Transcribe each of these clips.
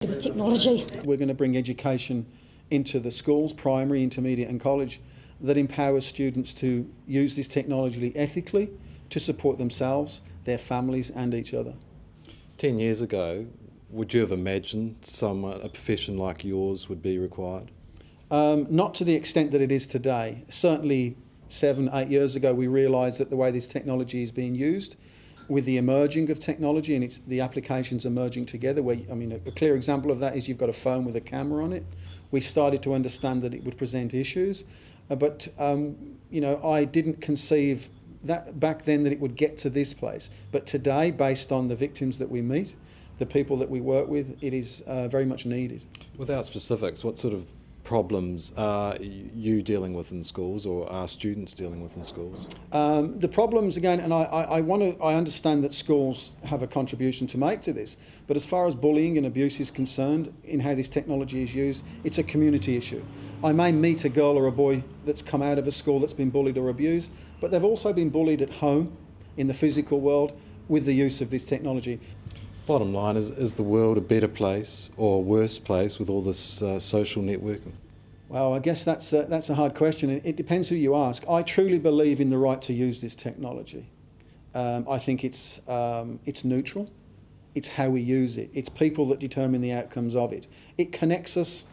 With technology. We're going to bring education into the schools, primary, intermediate and college, that empowers students to use this technology ethically to support themselves, their families and each other. 10 years ago, would you have imagined a profession like yours would be required? Not to the extent that it is today. Certainly 7, 8 years ago we realised that the way this technology is being used, with the emerging of technology and the applications emerging together, a clear example of that is you've got a phone with a camera on it. We started to understand that it would present issues, but I didn't conceive that back then that it would get to this place. But today, based on the victims that we meet, the people that we work with, it is very much needed. Without specifics, what sort of problems are you dealing with in schools, or are students dealing with in schools? The problems, again, and I understand that schools have a contribution to make to this, but as far as bullying and abuse is concerned, in how this technology is used, it's a community issue. I may meet a girl or a boy that's come out of a school that's been bullied or abused, but they've also been bullied at home, in the physical world, with the use of this technology. Bottom line, is the world a better place or a worse place with all this social networking? Well, I guess that's a hard question. It depends who you ask. I truly believe in the right to use this technology. I think it's neutral. It's how we use it. It's people that determine the outcomes of it. It connects us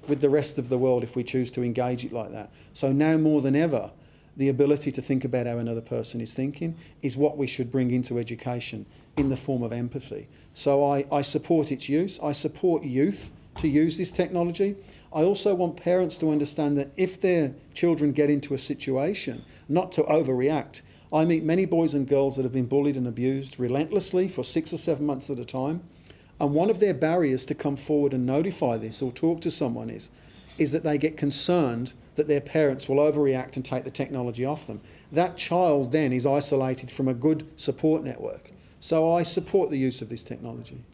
with the rest of the world if we choose to engage it like that. So now more than ever, the ability to think about how another person is thinking is what we should bring into education in the form of empathy. So I support its use. I support youth to use this technology. I also want parents to understand that if their children get into a situation, not to overreact. I meet many boys and girls that have been bullied and abused relentlessly for 6 or 7 months at a time. And one of their barriers to come forward and notify this or talk to someone is that they get concerned that their parents will overreact and take the technology off them. That child then is isolated from a good support network. So I support the use of this technology.